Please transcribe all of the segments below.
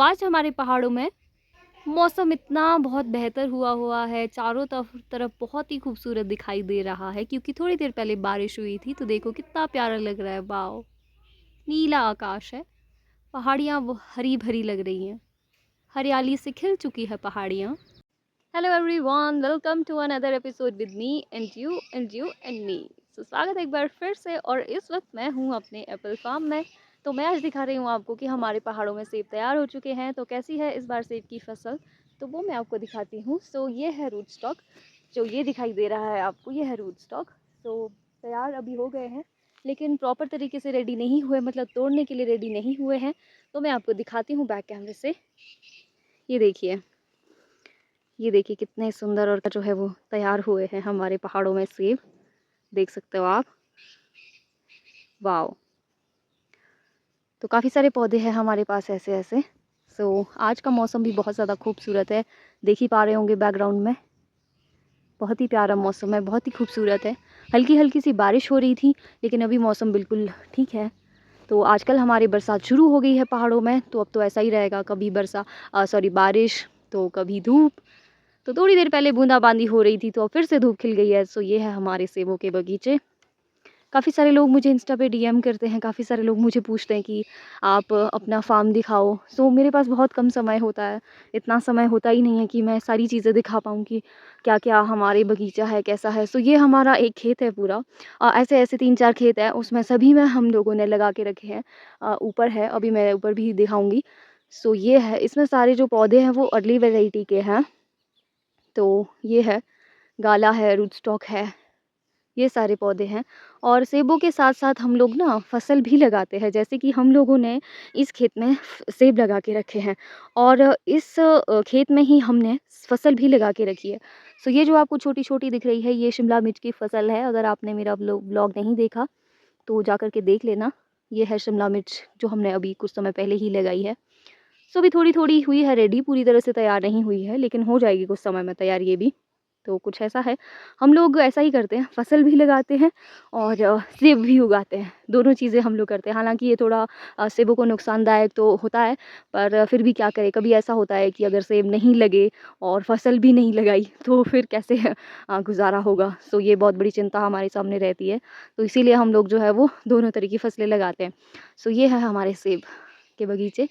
आज हमारे पहाड़ों में मौसम इतना बहुत बेहतर हुआ हुआ है, चारों तरफ बहुत ही खूबसूरत दिखाई दे रहा है क्योंकि थोड़ी देर पहले बारिश हुई थी। तो देखो कितना प्यारा लग रहा है। वाओ! नीला आकाश है, पहाड़ियाँ वो हरी-भरी लग रही हैं, हरियाली से खिल चुकी है पहाड़ियाँ। Hello everyone, welcome to another episode with me and me. So स्वागत है एक बार फिर से, और इस वक्त मैं हूँ अपने एप्पल फार्म में। तो मैं आज दिखा रही हूँ आपको कि हमारे पहाड़ों में सेब तैयार हो चुके हैं। तो कैसी है इस बार सेब की फसल, तो वो मैं आपको दिखाती हूँ। सो ये है रूट स्टॉक, जो ये दिखाई दे रहा है आपको, ये है रूट स्टॉक। तो तैयार अभी हो गए हैं, लेकिन प्रॉपर तरीके से रेडी नहीं हुए, मतलब तोड़ने के लिए रेडी नहीं हुए हैं। तो मैं आपको दिखाती हूँ बैक कैमरे से। ये देखिए, ये देखिए कितने सुंदर और जो है वो तैयार हुए हैं हमारे पहाड़ों में सेब। देख सकते हो आप। वाओ! तो काफ़ी सारे पौधे हैं हमारे पास ऐसे ऐसे। आज का मौसम भी बहुत ज़्यादा खूबसूरत है, देख ही पा रहे होंगे बैकग्राउंड में। बहुत ही प्यारा मौसम है, बहुत ही खूबसूरत है। हल्की हल्की सी बारिश हो रही थी, लेकिन अभी मौसम बिल्कुल ठीक है। तो आजकल हमारी बरसात शुरू हो गई है पहाड़ों में, तो अब तो ऐसा ही रहेगा, कभी बारिश तो कभी धूप। तो थोड़ी देर पहले बूंदाबांदी हो रही थी, तो अब फिर से धूप खिल गई है। ये है हमारे सेबों के बगीचे। काफ़ी सारे लोग मुझे इंस्टा पे डीएम करते हैं, काफ़ी सारे लोग मुझे पूछते हैं कि आप अपना फार्म दिखाओ। मेरे पास बहुत कम समय होता है, इतना समय होता ही नहीं है कि मैं सारी चीज़ें दिखा पाऊँ कि क्या क्या हमारे बगीचा है, कैसा है। ये हमारा एक खेत है पूरा। ऐसे ऐसे 3-4 खेत है, उसमें सभी में हम लोगों ने लगा के रखे हैं। ऊपर है, अभी मैं ऊपर भी दिखाऊँगी। ये है, इसमें सारे जो पौधे हैं वो अर्ली वेराइटी के हैं। तो ये है, गाला है, रूट स्टॉक है, ये सारे पौधे हैं। और सेबों के साथ-साथ हम लोग ना फसल भी लगाते हैं, जैसे कि हम लोगों ने इस खेत में सेब लगा के रखे हैं, और इस खेत में ही हमने फसल भी लगा के रखी है। ये जो आपको छोटी-छोटी दिख रही है, ये शिमला मिर्च की फसल है। अगर आपने मेरा व्लॉग नहीं देखा तो जा कर के देख लेना। ये है शिमला मिर्च जो हमने अभी कुछ समय पहले ही लगाई है। अभी थोड़ी-थोड़ी हुई है रेडी, पूरी तरह से तैयार नहीं हुई है, लेकिन हो जाएगी कुछ समय में तैयार ये भी। तो कुछ ऐसा है, हम लोग ऐसा ही करते हैं, फसल भी लगाते हैं और सेब भी उगाते हैं, दोनों चीज़ें हम लोग करते हैं। हालाँकि ये थोड़ा सेबों को नुकसानदायक तो होता है, पर फिर भी क्या करें, कभी ऐसा होता है कि अगर सेब नहीं लगे और फसल भी नहीं लगाई तो फिर कैसे गुज़ारा होगा। ये बहुत बड़ी चिंता हमारे सामने रहती है। तो इसीलिए हम लोग जो है वो दोनों तरह की फसलें लगाते हैं। ये है हमारे सेब के बगीचे।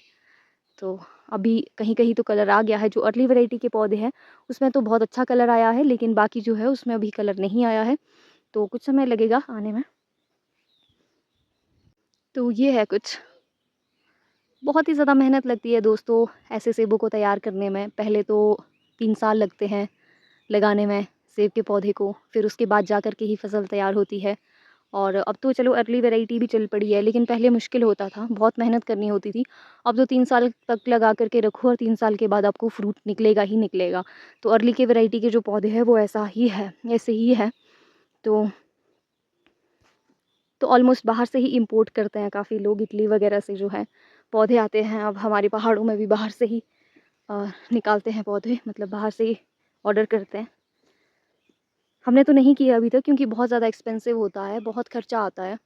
तो अभी कहीं-कहीं तो कलर आ गया है, जो अर्ली वैरायटी के पौधे हैं, उसमें तो बहुत अच्छा कलर आया है, लेकिन बाकी जो है उसमें अभी कलर नहीं आया है, तो कुछ समय लगेगा आने में। तो ये है कुछ। बहुत ही ज़्यादा मेहनत लगती है दोस्तों ऐसे सेबों को तैयार करने में। पहले तो 3 साल लगते हैं लगाने में सेब के पौधे को, फिर उसके बाद जा कर के ही फसल तैयार होती है। और अब तो चलो अर्ली वैरायटी भी चल पड़ी है, लेकिन पहले मुश्किल होता था, बहुत मेहनत करनी होती थी। अब तो 3 साल तक लगा कर के रखो और 3 साल के बाद आपको फ्रूट निकलेगा ही निकलेगा। तो अर्ली के वैरायटी के जो पौधे हैं वो ऐसा ही है, ऐसे ही है। तो ऑलमोस्ट बाहर से ही इम्पोर्ट करते हैं काफ़ी लोग, इटली वगैरह से जो है पौधे आते हैं। अब हमारे पहाड़ों में भी बाहर से ही निकालते हैं पौधे, मतलब बाहर से ही ऑर्डर करते हैं। हमने तो नहीं किया अभी तक, क्योंकि बहुत ज़्यादा एक्सपेंसिव होता है, बहुत खर्चा आता है।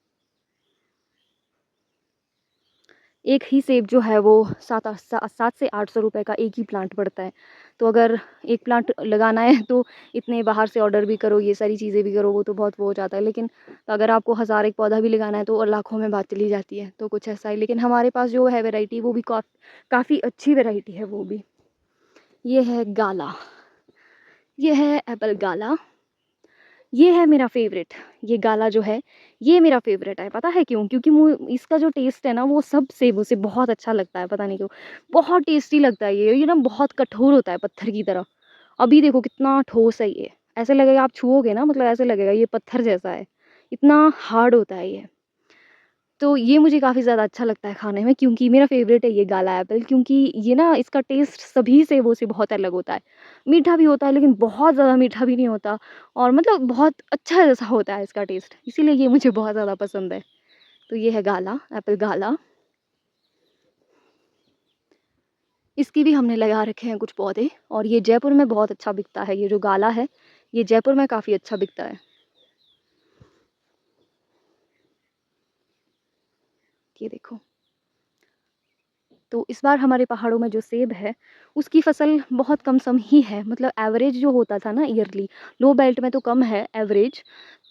एक ही सेब जो है वो 7 से 800 रुपए का एक ही प्लांट पड़ता है। तो अगर एक प्लांट लगाना है तो इतने बाहर से ऑर्डर भी करो, ये सारी चीज़ें भी करो, वो तो बहुत वो हो जाता है। लेकिन अगर आपको 1000 एक पौधा भी लगाना है तो और लाखों में बात चली जाती है। तो कुछ ऐसा ही, लेकिन हमारे पास जो है वैरायटी, वो भी काफ़ी अच्छी वैरायटी है वो भी। ये है गाला, ये है एप्पल गाला। ये है मेरा फ़ेवरेट। ये गाला जो है, ये मेरा फ़ेवरेट है। पता है क्यों? क्योंकि मु इसका जो टेस्ट है ना, वो सब सेबों से बहुत अच्छा लगता है, पता नहीं क्यों। बहुत टेस्टी लगता है ये ना, बहुत कठोर होता है पत्थर की तरह। अभी देखो कितना ठोस है ये। ऐसे लगेगा, आप छुओगे ना, मतलब ऐसे लगेगा ये पत्थर जैसा है। इतना हार्ड होता है ये। तो ये मुझे काफ़ी ज़्यादा अच्छा लगता है खाने में, क्योंकि मेरा फ़ेवरेट है ये गाला एप्पल, क्योंकि ये ना, इसका टेस्ट सभी सेबों से बहुत अलग होता है। मीठा भी होता है, लेकिन बहुत ज़्यादा मीठा भी नहीं होता, और मतलब बहुत अच्छा जैसा होता है इसका टेस्ट, इसीलिए ये मुझे बहुत ज़्यादा पसंद है। तो ये है गाला, एप्पल गाला। इसकी भी हमने लगा रखे हैं कुछ पौधे, और ये जयपुर में बहुत अच्छा बिकता है। ये जो गाला है, ये जयपुर में काफ़ी अच्छा बिकता है। ये देखो, तो इस बार हमारे पहाड़ों में जो सेब है उसकी फसल बहुत कम सम ही है, मतलब एवरेज जो होता था ना ईयरली, लो बेल्ट में तो कम है एवरेज,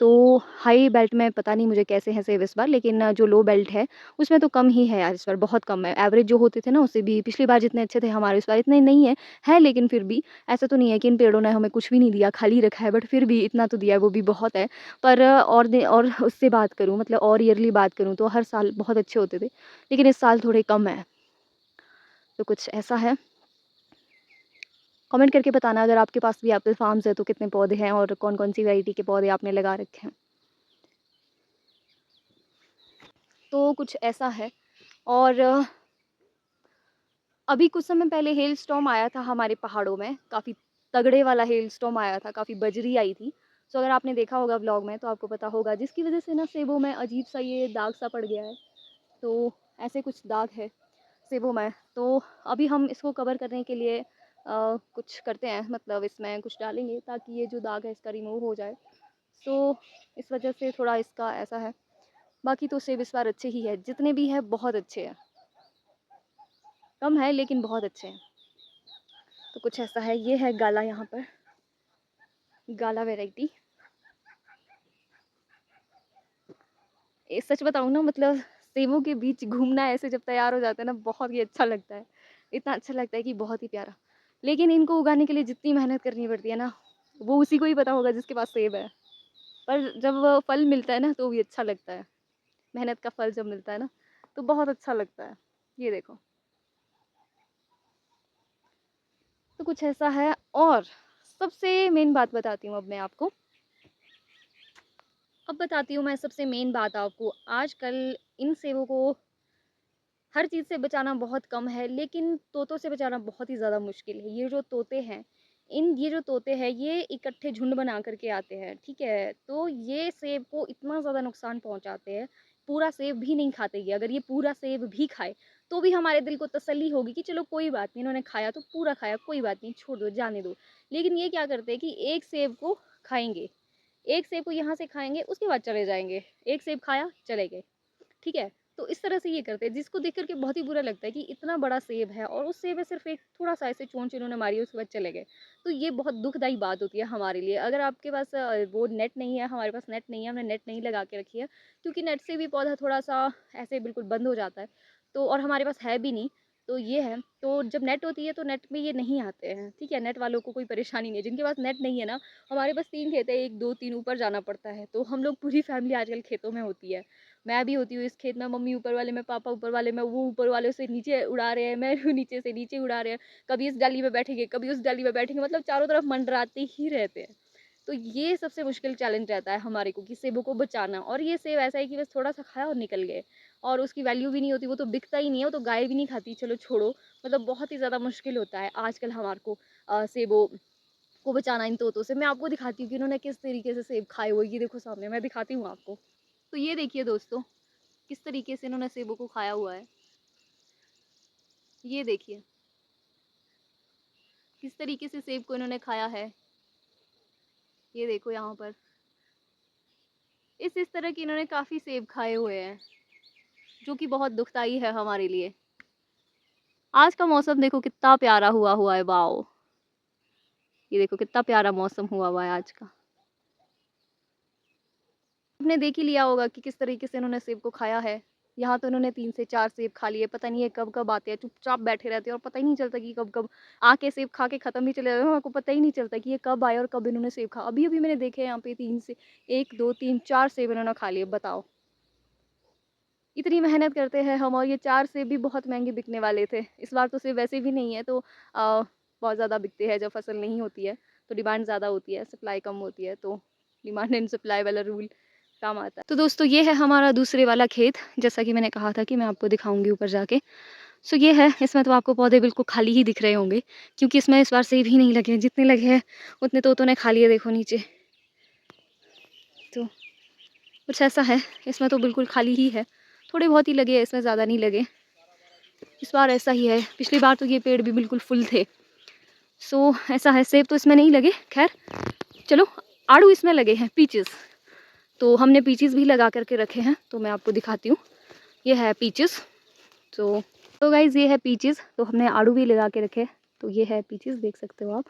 तो हाई बेल्ट में पता नहीं मुझे कैसे हैं सेब इस बार, लेकिन जो लो बेल्ट है उसमें तो कम ही है यार, इस बार बहुत कम है। एवरेज जो होते थे ना उससे भी पिछली बार जितने अच्छे थे हमारे, इस बार इतने नहीं है लेकिन फिर भी ऐसा तो नहीं है कि इन पेड़ों ने हमें कुछ भी नहीं दिया, खाली रखा है, बट फिर भी इतना तो दिया है, वो भी बहुत है। पर और उससे बात करूँ, मतलब और ईयरली बात करूँ तो हर साल बहुत अच्छे होते थे, लेकिन इस साल थोड़े कम है। तो कुछ ऐसा है। कमेंट करके बताना अगर आपके पास भी एप्पल फार्म्स है तो कितने पौधे हैं और कौन कौन सी वैरायटी के पौधे आपने लगा रखे हैं। तो कुछ ऐसा है। और अभी कुछ समय पहले हेल स्टॉर्म आया था हमारे पहाड़ों में, काफ़ी तगड़े वाला हेल स्टॉर्म आया था, काफ़ी बजरी आई थी। सो अगर आपने देखा होगा व्लॉग में तो आपको पता होगा, जिसकी वजह से ना सेबों में अजीब सा ये दाग सा पड़ गया है। तो ऐसे कुछ दाग है सेबों में। तो अभी हम इसको कवर करने के लिए कुछ करते हैं, मतलब इसमें कुछ डालेंगे ताकि ये जो दाग है इसका रिमूव हो जाए। सो इस वजह से थोड़ा इसका ऐसा है। बाकी तो सेब इस बार अच्छे ही है, जितने भी है बहुत अच्छे हैं, कम है लेकिन बहुत अच्छे हैं। तो कुछ ऐसा है। ये है गाला, यहाँ पर गाला वैरायटी। सच बताऊँ ना, मतलब सेबों के बीच घूमना ऐसे जब तैयार हो जाता है ना, बहुत ही अच्छा लगता है। इतना अच्छा लगता है कि बहुत ही प्यारा। लेकिन इनको उगाने के लिए जितनी मेहनत करनी पड़ती है ना, वो उसी को ही पता होगा जिसके पास सेब है। पर जब वो फल मिलता है ना तो भी अच्छा लगता है। मेहनत का फल जब मिलता है ना तो बहुत अच्छा लगता है। ये देखो। तो कुछ ऐसा है। और सबसे मेन बात बताती हूँ अब मैं आपको। अब बताती हूँ मैं सबसे मेन बात आपको। आजकल इन सेबों को हर चीज़ से बचाना बहुत कम है, लेकिन तोतों से बचाना बहुत ही ज़्यादा मुश्किल है। ये जो तोते हैं, ये जो तोते हैं ये इकट्ठे झुंड बना करके आते हैं, ठीक है? तो ये सेब को इतना ज़्यादा नुकसान पहुंचाते हैं, पूरा सेब भी नहीं खाते ये। अगर ये पूरा सेब भी खाए तो भी हमारे दिल को तसल्ली होगी कि चलो कोई बात नहीं, इन्होंने खाया तो पूरा खाया, कोई बात नहीं, छोड़ दो, जाने दो। लेकिन ये क्या करते हैं कि एक सेब को खाएंगे, एक सेब को यहाँ से खाएंगे, उसके बाद चले जाएंगे। एक सेब खाया, चले गए, ठीक है? तो इस तरह से ये करते हैं, जिसको देख कर के बहुत ही बुरा लगता है कि इतना बड़ा सेब है और उस सेब में सिर्फ एक थोड़ा-सा ऐसे चोंच इन्होंने मारी है, उसके बाद चले गए। तो ये बहुत दुखदाई बात होती है हमारे लिए। अगर आपके पास वो नेट नहीं है, हमारे पास नेट नहीं है, हमने नेट नहीं लगा के रखी है, क्योंकि नेट से भी पौधा थोड़ा-सा ऐसे बिल्कुल बंद हो जाता है। तो और हमारे पास है भी नहीं, तो ये है। तो जब नेट होती है तो नेट में ये नहीं आते हैं, ठीक है? नेट वालों को कोई परेशानी नहीं है। जिनके पास नेट नहीं है ना, हमारे पास 3 खेत है, 1, 2, 3 ऊपर जाना पड़ता है। तो हम लोग पूरी फैमिली आजकल खेतों में होती है। मैं भी होती हूँ इस खेत में, मम्मी ऊपर वाले में, पापा ऊपर वाले में, वो ऊपर वाले से नीचे उड़ा रहे हैं, मैं नीचे से नीचे उड़ा रहे हैं। कभी इस डाली में बैठेंगे, कभी उस डाली में बैठेंगे, मतलब चारों तरफ मंडराते ही रहते हैं। तो ये सबसे मुश्किल चैलेंज रहता है हमारे को कि सेबों को बचाना। और ये सेब ऐसा है कि बस थोड़ा सा खाया और निकल गए, और उसकी वैल्यू भी नहीं होती, वो तो बिकता ही नहीं है, वो तो गाय भी नहीं खाती, चलो छोड़ो। मतलब बहुत ही ज़्यादा मुश्किल होता है आजकल हमारे को सेबों को बचाना इन तोतों से। मैं आपको दिखाती हूँ कि इन्होंने किस तरीके से सेब खाए हुए, ये देखो सामने, मैं दिखाती हूँ आपको। तो ये देखिए दोस्तों, किस तरीके से इन्होंने सेबों को खाया हुआ है। ये देखिए किस तरीके से सेब को इन्होंने खाया है। ये देखो यहाँ पर इस तरह के इन्होंने काफ़ी सेब खाए हुए हैं, जो कि बहुत दुखदाई है हमारे लिए। आज का मौसम देखो कितना प्यारा हुआ हुआ है, वाओ। ये देखो कितना प्यारा मौसम हुआ हुआ है आज का। आपने देख ही लिया होगा कि किस तरीके से इन्होंने सेब को खाया है। यहाँ तो इन्होंने 3 से 4 सेब खा लिए, पता नहीं ये कब-कब आते हैं, चुपचाप बैठे रहते हैं और पता ही नहीं चलता कि कब-कब आके सेब खा के खत्म ही चले जाते हैं। आपको पता ही नहीं चलता कि ये कब आए और कब इन्होंने सेब खा। अभी-अभी मैंने देखे यहाँ पे 3 से 1, 2, 3, 4 सेब इन्होंने खा लिए, बताओ। इतनी मेहनत करते हैं हम, और ये 4 सेब भी बहुत महँगे बिकने वाले थे। इस बार तो सेब वैसे भी नहीं है, तो बहुत ज़्यादा बिकते हैं जब फसल नहीं होती है, तो डिमांड ज़्यादा होती है, सप्लाई कम होती है, तो डिमांड एंड सप्लाई वाला रूल काम आता है। तो दोस्तों ये है हमारा दूसरे वाला खेत, जैसा कि मैंने कहा था कि मैं आपको दिखाऊँगी ऊपर जाके। सो ये है, इसमें तो आपको पौधे बिल्कुल खाली ही दिख रहे होंगे, क्योंकि इसमें इस बार सेब ही नहीं लगे हैं। जितने लगे हैं उतने तोतों ने खा लिए, देखो नीचे। तो कुछ ऐसा है, इसमें तो बिल्कुल खाली ही है। थोड़े बहुत ही लगे हैं इसमें, ज़्यादा नहीं लगे। इस बार ऐसा ही है, पिछली बार तो ये पेड़ भी बिल्कुल फुल थे। सो ऐसा है, सेब तो इसमें नहीं लगे। खैर चलो, आड़ू इसमें लगे हैं, पीचेस। तो हमने पीचेस भी लगा करके रखे हैं, तो मैं आपको दिखाती हूँ। ये है पीचेस। तो तो गाइज़ ये है पीचेस, तो हमने आड़ू भी लगा के रखे। तो ये है पीचेस, देख सकते हो आप।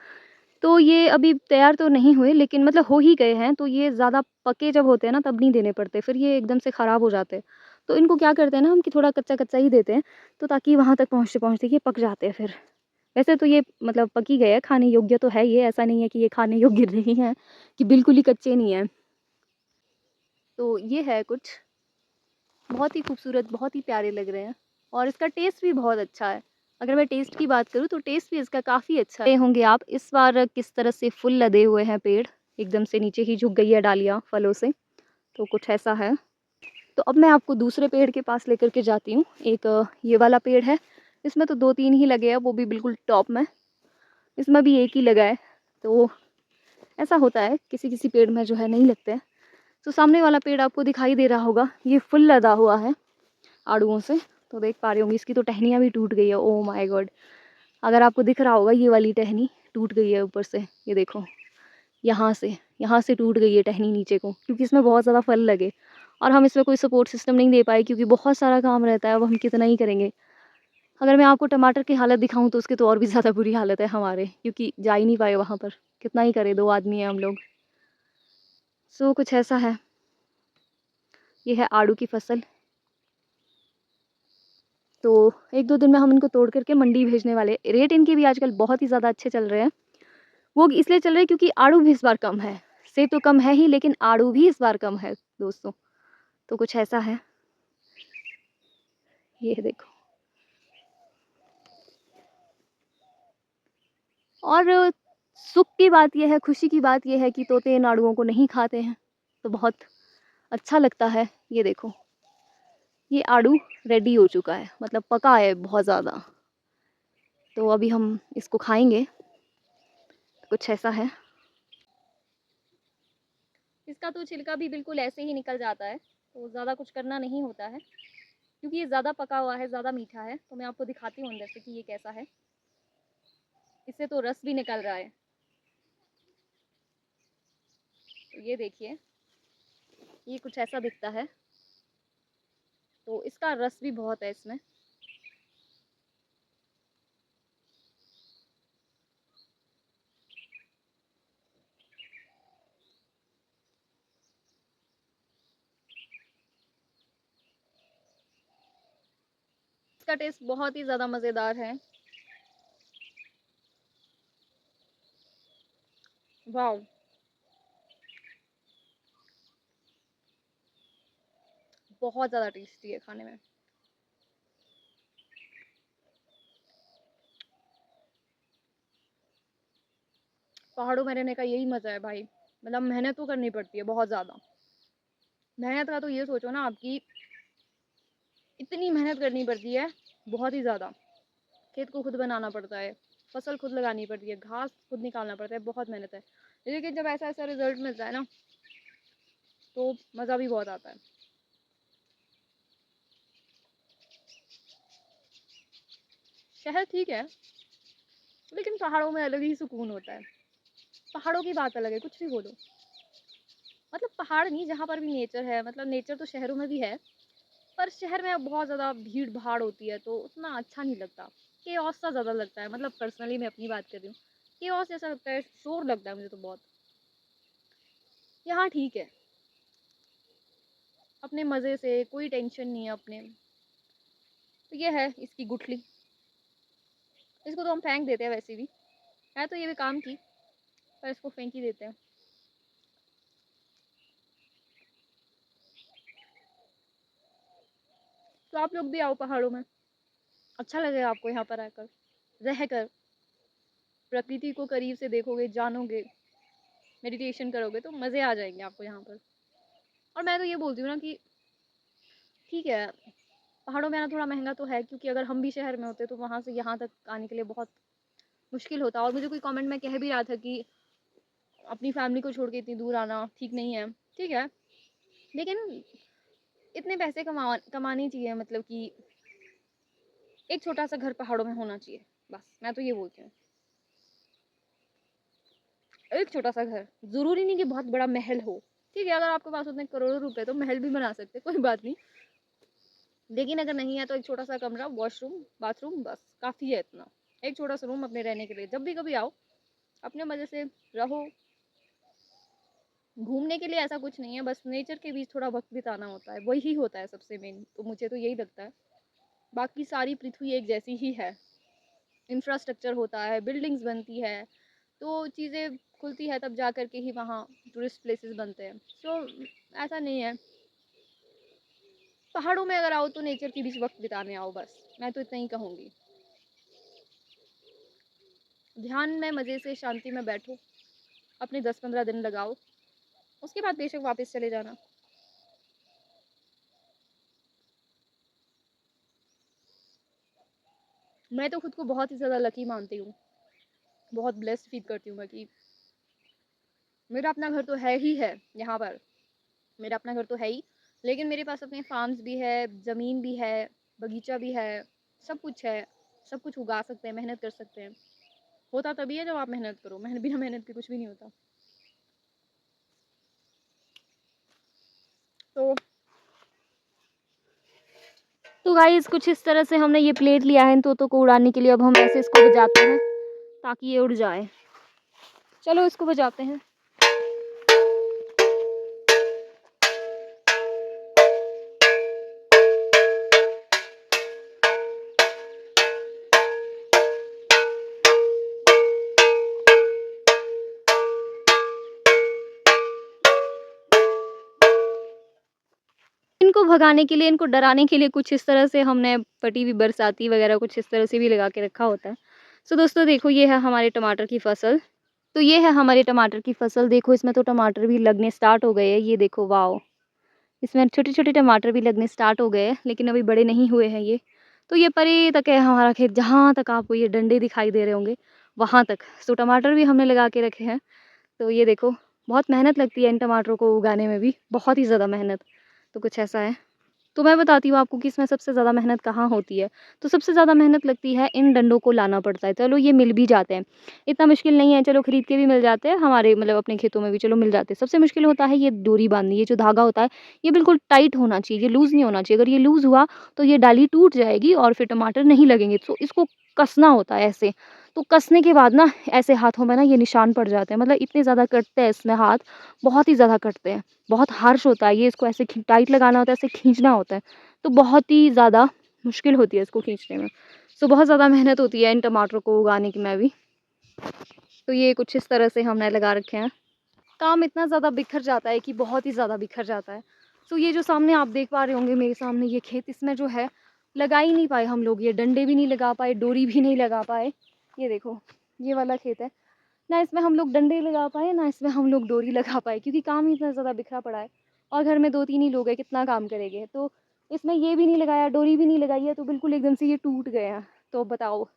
तो ये अभी तैयार तो नहीं हुए, लेकिन मतलब हो ही गए हैं। तो ये ज़्यादा पके जब होते हैं ना, तब नहीं देने पड़ते, फिर ये एकदम से ख़राब हो जाते हैं। तो इनको क्या करते हैं ना हम, कि थोड़ा कच्चा-कच्चा ही देते हैं, तो ताकि वहाँ तक पहुँचते-पहुँचते ये पक जाते हैं फिर। वैसे तो ये मतलब पक ही गए हैं, खाने योग्य तो है ये, ऐसा नहीं है कि ये खाने योग्य नहीं है, कि बिल्कुल ही कच्चे नहीं हैं। तो ये है कुछ, बहुत ही खूबसूरत, बहुत ही प्यारे लग रहे हैं, और इसका टेस्ट भी बहुत अच्छा है। अगर मैं टेस्ट की बात करूँ तो टेस्ट भी इसका काफ़ी अच्छा है। ये होंगे आप इस बार किस तरह से फूल लदे हुए हैं पेड़, एकदम से नीचे ही झुक गई है डालियाँ फलों से, तो कुछ ऐसा है। तो अब मैं आपको दूसरे पेड़ के पास लेकर के जाती हूँ। एक ये वाला पेड़ है, इसमें तो 2-3 ही लगे हैं, वो भी बिल्कुल टॉप में। इसमें भी एक ही लगा है, तो ऐसा होता है किसी-किसी पेड़ में जो है नहीं लगते हैं। तो सामने वाला पेड़ आपको दिखाई दे रहा होगा, ये फुल लदा हुआ है आड़ुओं से, तो देख पा रही होंगी। इसकी तो टहनियाँ भी टूट गई है, ओह माय गॉड! अगर आपको दिख रहा होगा, ये वाली टहनी टूट गई है ऊपर से, ये देखो, यहाँ से टूट गई है टहनी नीचे को, क्योंकि इसमें बहुत ज़्यादा फल लगे और हम इसमें कोई सपोर्ट सिस्टम नहीं दे पाए, क्योंकि बहुत सारा काम रहता है, अब हम कितना ही करेंगे। अगर मैं आपको टमाटर की हालत दिखाऊँ तो उसकी तो और भी ज़्यादा बुरी हालत है हमारे, क्योंकि जा ही नहीं पाए वहाँ पर, कितना ही करें, 2 आदमी हैं हम लोग। सो कुछ ऐसा है। ये है आड़ू की फसल। तो 1-2 दिन में हम इनको तोड़ करके मंडी भेजने वाले। रेट इनके भी आजकल बहुत ही ज़्यादा अच्छे चल रहे हैं। वो इसलिए चल रहे हैं क्योंकि आड़ू भी इस बार कम है। सेब तो कम है ही, लेकिन आड़ू भी इस बार कम है दोस्तों। तो कुछ ऐसा है। ये देखो। और सुख की बात ये है, खुशी की बात ये है कि तोते इन आड़ुओं को नहीं खाते हैं, तो बहुत अच्छा लगता है। ये देखो, ये आड़ू रेडी हो चुका है, मतलब पका है बहुत ज़्यादा। तो अभी हम इसको खाएँगे। कुछ ऐसा है। इसका तो छिलका भी बिल्कुल ऐसे ही निकल जाता है, तो ज़्यादा कुछ करना नहीं होता है, क्योंकि ये ज़्यादा पका हुआ है, ज़्यादा मीठा है। तो मैं आपको दिखाती हूँ अंदर से कि ये कैसा है। इससे तो रस भी निकल रहा है। तो ये देखिए, ये कुछ ऐसा दिखता है। तो इसका रस भी बहुत है इसमें। इसका टेस्ट बहुत ही ज़्यादा मज़ेदार है। वाव! बहुत ज़्यादा टेस्टी है खाने में। पहाड़ों में रहने का यही मज़ा है भाई। मतलब मेहनत तो करनी पड़ती है बहुत ज़्यादा। मेहनत का तो ये सोचो ना आपकी, इतनी मेहनत करनी पड़ती है, बहुत ही ज़्यादा। खेत को खुद बनाना पड़ता है, फसल खुद लगानी पड़ती है, घास खुद निकालना पड़ता है, बहुत मेहनत है। लेकिन जब ऐसा-ऐसा रिज़ल्ट मिलता है ना, तो मज़ा भी बहुत आता है। शहर ठीक है, लेकिन पहाड़ों में अलग ही सुकून होता है। पहाड़ों की बात अलग है, कुछ भी बोलो। मतलब पहाड़ नहीं, जहाँ पर भी नेचर है, मतलब नेचर तो शहरों में भी है, पर शहर में अब बहुत ज़्यादा भीड़-भाड़ होती है, तो उतना अच्छा नहीं लगता। केओस सा ज़्यादा लगता है, मतलब पर्सनली मैं अपनी बात कर रही हूँ। केओस जैसा लगता है, शोर लगता है मुझे तो बहुत। यहाँ ठीक है, अपने मज़े से, कोई टेंशन नहीं है अपने। तो ये है इसकी गुठली। इसको तो हम फेंक देते हैं वैसे भी। है तो ये भी काम की, पर इसको फेंक ही देते हैं। तो आप लोग भी आओ पहाड़ों में, अच्छा लगेगा आपको यहाँ पर आकर, रहकर। प्रकृति को करीब से देखोगे, जानोगे, मेडिटेशन करोगे, तो मज़े आ जाएंगे आपको यहाँ पर। और मैं तो ये बोलती हूँ ना कि ठीक है, पहाड़ों में आना थोड़ा महंगा तो है, क्योंकि अगर हम भी शहर में होते तो वहाँ से यहाँ तक आने के लिए बहुत मुश्किल होता। और मुझे कोई कमेंट में कह भी रहा था कि अपनी फैमिली को छोड़ के इतनी दूर आना ठीक नहीं है। ठीक है, लेकिन इतने पैसे कमाने चाहिए, मतलब कि एक छोटा सा घर पहाड़ों में होना चाहिए, बस मैं तो ये बोलती हूँ। एक छोटा सा घर, ज़रूरी नहीं कि बहुत बड़ा महल हो। ठीक है, अगर आपके पास उतने करोड़ों रुपए तो महल भी बना सकते, कोई बात नहीं। लेकिन अगर नहीं है तो एक छोटा सा कमरा, वॉशरूम, बाथरूम, बस काफ़ी है इतना। एक छोटा सा रूम अपने रहने के लिए, जब भी कभी आओ अपने मज़े से रहो। घूमने के लिए ऐसा कुछ नहीं है, बस नेचर के बीच थोड़ा वक्त बिताना होता है, वही होता है सबसे मेन, तो मुझे तो यही लगता है। बाकी सारी पृथ्वी एक जैसी ही है। इंफ्रास्ट्रक्चर होता है, बिल्डिंग्स बनती है, तो चीज़ें खुलती है, तब जा कर के ही वहाँ टूरिस्ट प्लेसेस बनते हैं। सो ऐसा नहीं है। पहाड़ों में अगर आओ तो नेचर के बीच वक्त बिताने आओ, बस मैं तो इतना ही कहूँगी। ध्यान में मज़े से शांति में बैठो, अपने 10-15 दिन लगाओ, उसके बाद बेशक वापस चले जाना। मैं तो खुद को बहुत ही ज़्यादा लकी मानती हूँ, बहुत ब्लेस्ड फील करती हूँ मैं कि मेरा अपना घर तो है ही है यहाँ पर। मेरा अपना घर तो है ही, लेकिन मेरे पास अपने फार्म्स भी है, ज़मीन भी है, बगीचा भी है, सब कुछ है। सब कुछ उगा सकते हैं, मेहनत कर सकते हैं। होता तभी है जब आप मेहनत करो, बिना मेहनत के कुछ भी नहीं होता। तो गाइस कुछ इस तरह से हमने ये प्लेट लिया है इन तोतों को उड़ाने के लिए। अब हम ऐसे इसको बजाते हैं ताकि ये उड़ जाए। चलो इसको बजाते हैं। इनको भगाने के लिए, इनको डराने के लिए कुछ इस तरह से हमने फटी हुई बरसाती वगैरह कुछ इस तरह से भी लगा के रखा होता है। सो दोस्तों देखो, ये है हमारे टमाटर की फसल। तो ये है हमारे टमाटर की फसल। देखो इसमें तो टमाटर भी लगने स्टार्ट हो गए हैं। ये देखो, वाओ, इसमें छोटे छोटे टमाटर भी लगने स्टार्ट हो गए हैं, लेकिन अभी बड़े नहीं हुए हैं ये। तो ये परे तक है हमारा खेत, जहाँ तक आपको ये डंडे दिखाई दे रहे होंगे वहाँ तक। सो टमाटर भी हमने लगा के रखे हैं। तो ये देखो, बहुत मेहनत लगती है इन टमाटरों को उगाने में भी, बहुत ही ज़्यादा मेहनत। तो कुछ ऐसा है। तो मैं बताती हूँ आपको कि इसमें सबसे ज़्यादा मेहनत कहाँ होती है। तो सबसे ज़्यादा मेहनत लगती है, इन डंडों को लाना पड़ता है। चलो ये मिल भी जाते हैं, इतना मुश्किल नहीं है, चलो खरीद के भी मिल जाते हैं, हमारे मतलब अपने खेतों में भी चलो मिल जाते हैं। सबसे मुश्किल होता है ये डोरी बांधनी। ये जो धागा होता है ये बिल्कुल टाइट होना चाहिए, ये लूज़ नहीं होना चाहिए। अगर ये लूज़ हुआ तो ये डाली टूट जाएगी और फिर टमाटर नहीं लगेंगे। तो इसको कसना होता है ऐसे। तो कसने के बाद ना ऐसे हाथों में ना ये निशान पड़ जाते हैं, मतलब इतने ज़्यादा कटते हैं इसमें हाथ, बहुत ही ज़्यादा कटते हैं। बहुत हार्श होता है ये, इसको ऐसे टाइट लगाना होता है, ऐसे खींचना होता है। तो बहुत ही ज़्यादा मुश्किल होती है इसको खींचने में। सो बहुत ज़्यादा मेहनत होती है इन टमाटरों को उगाने की में भी। तो ये कुछ इस तरह से हमने लगा रखे हैं। काम इतना ज़्यादा बिखर जाता है कि बहुत ही ज़्यादा बिखर जाता है। सो ये जो सामने आप देख पा रहे होंगे मेरे सामने ये खेत, इसमें जो है लगा ही नहीं पाए हम लोग। ये डंडे भी नहीं लगा पाए, डोरी भी नहीं लगा पाए। ये देखो, ये वाला खेत है ना, इसमें हम लोग डंडे लगा पाए ना इसमें हम लोग डोरी लगा पाए, क्योंकि काम ही इतना ज़्यादा बिखरा पड़ा है और घर में 2-3 ही लोग हैं, कितना काम करेंगे। तो इसमें ये भी नहीं लगाया, डोरी भी नहीं लगाई है, तो बिल्कुल एकदम से ये टूट गए हैं। तो बताओ,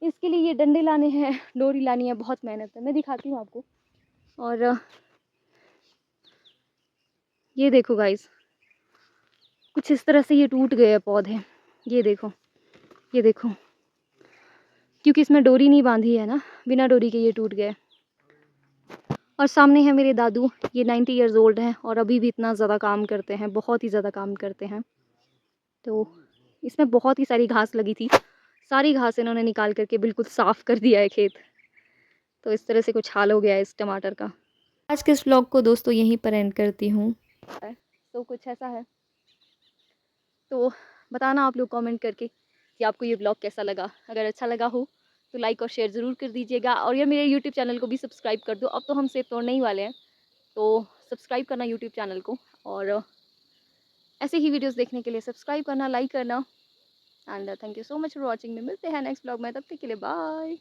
इसके लिए ये डंडे लाने हैं, डोरी लानी है, बहुत मेहनत है। मैं दिखाती हूँ आपको। और ये देखो गाइस, कुछ इस तरह से ये टूट गए हैं पौधे। ये देखो, ये देखो, क्योंकि इसमें डोरी नहीं बांधी है ना, बिना डोरी के ये टूट गए। और सामने है मेरे दादू, ये 90 इयर्स ओल्ड हैं और अभी भी इतना ज़्यादा काम करते हैं, बहुत ही ज़्यादा काम करते हैं। तो इसमें बहुत ही सारी घास लगी थी, सारी घास इन्होंने निकाल करके बिल्कुल साफ़ कर दिया है खेत। तो इस तरह से कुछ हाल हो गया है इस टमाटर का। आज के इस व्लॉग को दोस्तों यहीं पर एंड करती हूँ। तो कुछ ऐसा है। तो बताना आप लोग कमेंट करके कि आपको ये व्लॉग कैसा लगा। अगर अच्छा लगा हो तो लाइक और शेयर ज़रूर कर दीजिएगा, और ये मेरे यूट्यूब चैनल को भी सब्सक्राइब कर दो। अब तो हम सेब तोड़ने ही वाले हैं, तो सब्सक्राइब करना यूट्यूब चैनल को, और ऐसे ही वीडियोस देखने के लिए सब्सक्राइब करना, लाइक करना। And thank you so much for watching. मिलते हैं नेक्स्ट व्लॉग में, तब तक के लिए बाय।